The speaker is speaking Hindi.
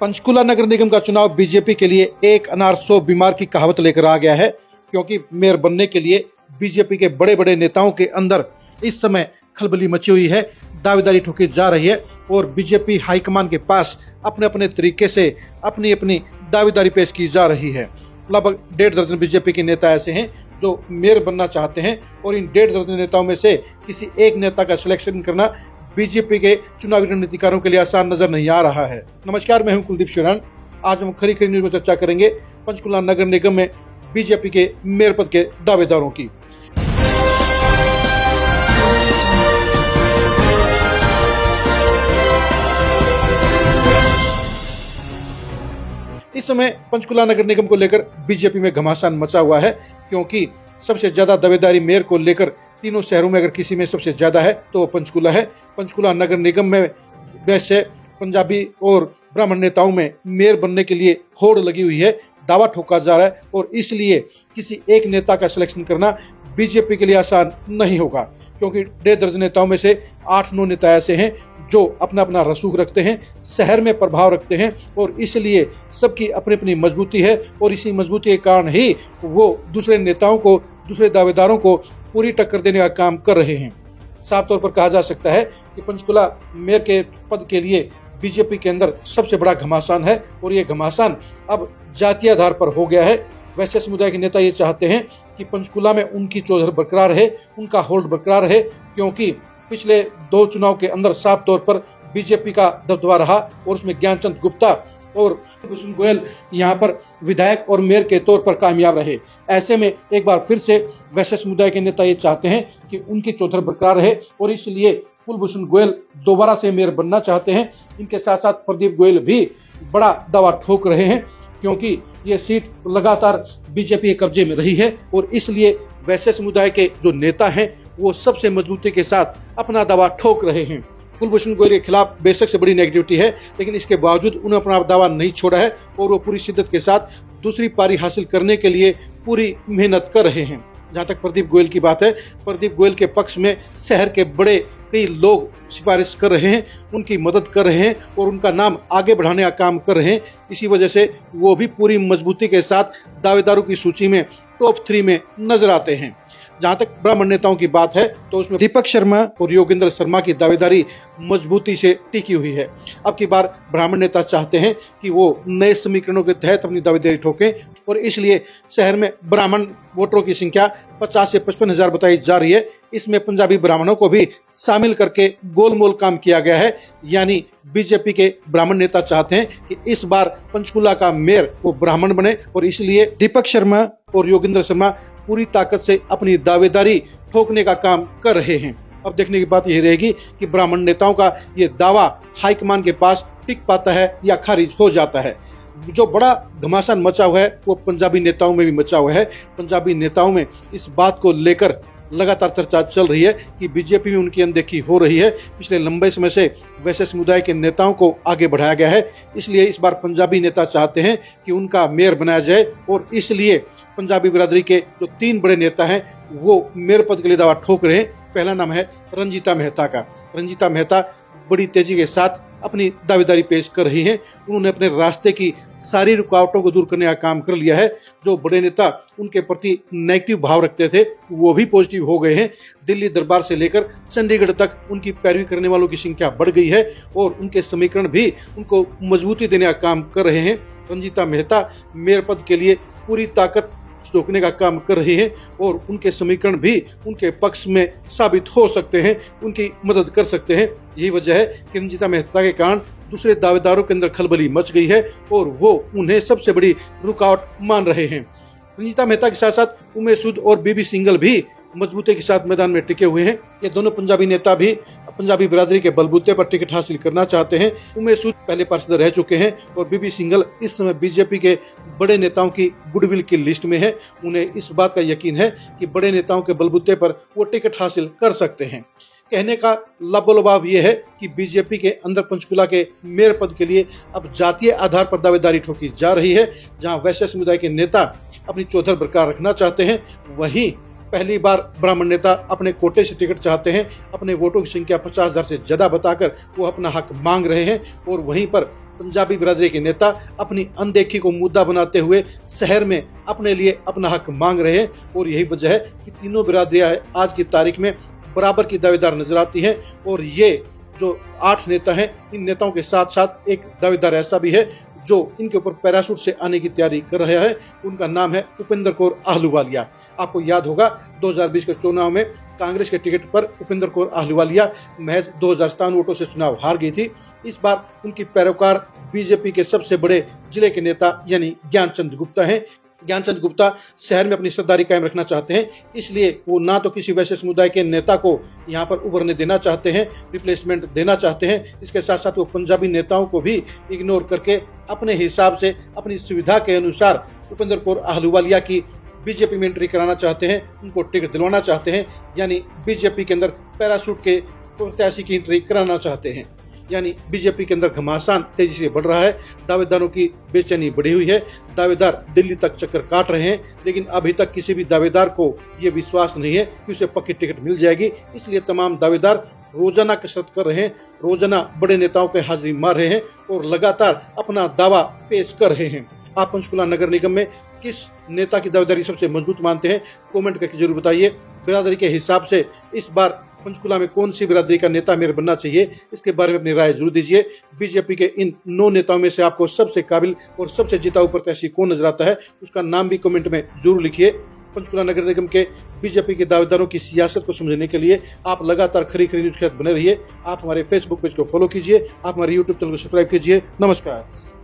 पंचकुला नगर निगम का चुनाव बीजेपी के लिए एक अनार 100 बीमार की कहावत लेकर आ गया है, क्योंकि मेयर बनने के लिए बीजेपी के बड़े बड़े नेताओं के अंदर इस समय खलबली मची हुई है, दावेदारी ठोकी जा रही है और बीजेपी हाईकमान के पास अपने अपने तरीके से अपनी अपनी दावेदारी पेश की जा रही है। लगभग 1.5 दर्जन बीजेपी के नेता ऐसे हैं जो मेयर बनना चाहते हैं और इन 1.5 दर्जन नेताओं में से किसी एक नेता का सिलेक्शन करना बीजेपी के चुनावी रणनीतिकारों के लिए आसान नजर नहीं आ रहा है। नमस्कार, मैं हूं कुलदीप शिवरान। आज हम खरी न्यूज में चर्चा करेंगे पंचकुला नगर निगम में बीजेपी के मेयर पद के दावेदारों की। इस समय पंचकुला नगर निगम को लेकर बीजेपी में घमासान मचा हुआ है, क्योंकि सबसे ज्यादा दावेदारी मेयर को लेकर तीनों शहरों में अगर किसी में सबसे ज्यादा है तो पंचकुला है। पंचकुला नगर निगम में वैसे पंजाबी और ब्राह्मण नेताओं में मेयर बनने के लिए होड़ लगी हुई है, दावा ठोका जा रहा है और इसलिए किसी एक नेता का सिलेक्शन करना बीजेपी के लिए आसान नहीं होगा, क्योंकि 1.5 दर्जन नेताओं में से 8-9 नेता ऐसे हैं जो अपना अपना रसूख रखते हैं, शहर में प्रभाव रखते हैं और इसलिए सबकी अपनी अपनी मजबूती है और इसी मजबूती के कारण ही वो दूसरे नेताओं को, दूसरे दावेदारों को पूरी टक्कर देने का काम कर रहे हैं। साफ तौर पर कहा जा सकता है कि पंचकुला मेयर के पद के लिए बीजेपी के अंदर सबसे बड़ा घमासान है और ये घमासान अब जातीय आधार पर हो गया है। वैश्य समुदाय के नेता ये चाहते हैं कि पंचकुला में उनकी चौधर बरकरार रहे, उनका होल्ड बरकरार रहे, क्योंकि पिछले 2 चुनाव के अंदर साफ तौर पर बीजेपी का दबदबा रहा और उसमें ज्ञानचंद गुप्ता और कुलभूषण गोयल यहाँ पर विधायक और मेयर के तौर पर कामयाब रहे। ऐसे में एक बार फिर से वैश्य समुदाय के नेता ये चाहते हैं कि उनकी चौधर बरकरार रहे और इसलिए कुलभूषण गोयल दोबारा से मेयर बनना चाहते हैं। इनके साथ साथ प्रदीप गोयल भी बड़ा दावा ठोक रहे हैं, क्योंकि ये सीट लगातार बीजेपी के कब्जे में रही है और इसलिए वैश्य समुदाय के जो नेता हैं वो सबसे मजबूती के साथ अपना दावा ठोक रहे हैं। कुलभूषण गोयल के खिलाफ बेशक से बड़ी नेगेटिविटी है, लेकिन इसके बावजूद उन्होंने अपना दावा नहीं छोड़ा है और वो पूरी शिद्दत के साथ दूसरी पारी हासिल करने के लिए पूरी मेहनत कर रहे हैं। जहाँ तक प्रदीप गोयल की बात है, प्रदीप गोयल के पक्ष में शहर के बड़े कई लोग सिफारिश कर रहे हैं, उनकी मदद कर रहे हैं और उनका नाम आगे बढ़ाने का काम कर रहे हैं। इसी वजह से वो भी पूरी मजबूती के साथ दावेदारों की सूची में टॉप 3 में नजर आते हैं। जहां तक ब्राह्मण नेताओं की बात है तो उसमें दीपक शर्मा और योगेंद्र शर्मा की दावेदारी मजबूती से टिकी हुई है। अब की बार ब्राह्मण नेता चाहते हैं कि वो नए समीकरणों के तहत अपनी दावेदारी ठोकें और इसलिए शहर में ब्राह्मण वोटरों की संख्या 50 से 55 हजार बताई जा रही है। इसमें पंजाबी ब्राह्मणों को भी शामिल करके गोलमोल काम किया गया है, यानी बीजेपी के ब्राह्मण नेता चाहते हैं कि इस बार पंचकुला का मेयर वो ब्राह्मण बने और इसलिए दीपक शर्मा और योगेंद्र शर्मा पूरी ताकत से अपनी दावेदारी ठोकने का काम कर रहे हैं। अब देखने की बात यही रहेगी कि ब्राह्मण नेताओं का ये दावा हाईकमान के पास टिक पाता है या खारिज हो जाता है। जो बड़ा घमासान मचा हुआ है वो पंजाबी नेताओं में भी मचा हुआ है। पंजाबी नेताओं में इस बात को लेकर लगातार चर्चा चल रही है कि बीजेपी में उनकी अनदेखी हो रही है। पिछले लंबे समय से वैश्य समुदाय के नेताओं को आगे बढ़ाया गया है, इसलिए इस बार पंजाबी नेता चाहते हैं कि उनका मेयर बनाया जाए और इसलिए पंजाबी बिरादरी के जो 3 बड़े नेता हैं वो मेयर पद के लिए दावा ठोक रहे हैं। पहला नाम है रंजीता मेहता का। रंजीता मेहता बड़ी तेजी के साथ अपनी दावेदारी पेश कर रही हैं। उन्होंने अपने रास्ते की सारी रुकावटों को दूर करने का काम कर लिया है। जो बड़े नेता उनके प्रति नेगेटिव भाव रखते थे वो भी पॉजिटिव हो गए हैं। दिल्ली दरबार से लेकर चंडीगढ़ तक उनकी पैरवी करने वालों की संख्या बढ़ गई है और उनके समीकरण भी उनको मजबूती देने का काम कर रहे हैं। रंजीता मेहता मेयर पद के लिए पूरी ताकत रोकने का काम कर रही हैं और उनके समीकरण भी उनके पक्ष में साबित हो सकते हैं, उनकी मदद कर सकते हैं। यही वजह है कि रंजीता मेहता के कारण दूसरे दावेदारों के अंदर खलबली मच गई है और वो उन्हें सबसे बड़ी रुकावट मान रहे हैं। रंजीता मेहता के साथ साथ उमेश सूद और बीबी सिंघल भी मजबूती के साथ मैदान में टिके हुए हैं। ये दोनों पंजाबी नेता भी पंजाबी बिरादरी के बलबूते पर टिकट हासिल करना चाहते हैं। उमेश सूद पहले पार्षद रह चुके हैं और बीबी सिंघल इस समय बीजेपी के बड़े नेताओं की गुडविल की लिस्ट में है। उन्हें इस बात का यकीन है कि बड़े नेताओं के बलबूते पर वो टिकट हासिल कर सकते हैं। कहने का लबोलबाब ये है कि बीजेपी के अंदर पंचकुला के मेयर पद के लिए अब जातीय आधार पर दावेदारी ठोकी जा रही है। जहां वैश्य समुदाय के नेता अपनी चौधर बरकरार रखना चाहते हैं, वहीं पहली बार ब्राह्मण नेता अपने कोटे से टिकट चाहते हैं। अपने वोटों की संख्या 50,000 से ज्यादा बताकर वो अपना हक मांग रहे हैं और वहीं पर पंजाबी बिरादरी के नेता अपनी अनदेखी को मुद्दा बनाते हुए शहर में अपने लिए अपना हक मांग रहे हैं और यही वजह है कि तीनों बिरादरियां आज की तारीख में बराबर की दावेदार नजर आती हैं। और ये जो 8 नेता हैं, इन नेताओं के साथ साथ एक दावेदार ऐसा भी है जो इनके ऊपर पैराशूट से आने की तैयारी कर रहा है। उनका नाम है उपेंद्र कौर आहलूवालिया। आपको याद होगा 2020 के चुनाव में कांग्रेस के टिकट पर उपेंद्र कौर आहलूवालिया महज 2057 वोटों से चुनाव हार गई थी। इस बार उनकी पैरोकार बीजेपी के सबसे बड़े जिले के नेता यानी ज्ञानचंद गुप्ता हैं। ज्ञानचंद गुप्ता शहर में अपनी सरदारी कायम रखना चाहते हैं, इसलिए वो ना तो किसी वैसे समुदाय के नेता को यहाँ पर उभरने देना चाहते हैं, रिप्लेसमेंट देना चाहते हैं। इसके साथ साथ वो पंजाबी नेताओं को भी इग्नोर करके अपने हिसाब से अपनी सुविधा के अनुसार उपेंद्र कौर आहलूवालिया की बीजेपी में एंट्री कराना चाहते हैं, उनको टिकट दिलवाना चाहते हैं, यानी बीजेपी के अंदर पैराशूट के प्रत्याशी की एंट्री कराना चाहते हैं। यानी बीजेपी के अंदर घमासान तेजी से बढ़ रहा है, दावेदारों की बेचैनी बढ़ी हुई है, दावेदार दिल्ली तक चक्कर काट रहे हैं, लेकिन अभी तक किसी भी दावेदार को ये विश्वास नहीं है कि उसे पक्की टिकट मिल जाएगी। इसलिए तमाम दावेदार रोजाना कसरत कर रहे हैं, रोजाना बड़े नेताओं के हाजिरी मार रहे हैं और लगातार अपना दावा पेश कर रहे हैं। आप पंचकुला नगर निगम में किस नेता की दावेदारी सबसे मजबूत मानते हैं, कमेंट करके जरूर बताइए। बिरादरी के हिसाब से इस बार पंचकुला में कौन सी बिरादरी का नेता मेयर बनना चाहिए, इसके बारे में अपनी राय जरूर दीजिए। बीजेपी के इन 9 नेताओं में से आपको सबसे काबिल और सबसे जिताऊ प्रत्याशी कौन नजर आता है, उसका नाम भी कमेंट में जरूर लिखिए। पंचकुला नगर निगम के बीजेपी के दावेदारों की सियासत को समझने के लिए आप लगातार खरी न्यूज के साथ बने रहिए। आप हमारे फेसबुक पेज को फॉलो कीजिए, आप हमारे यूट्यूब चैनल को सब्सक्राइब कीजिए। नमस्कार।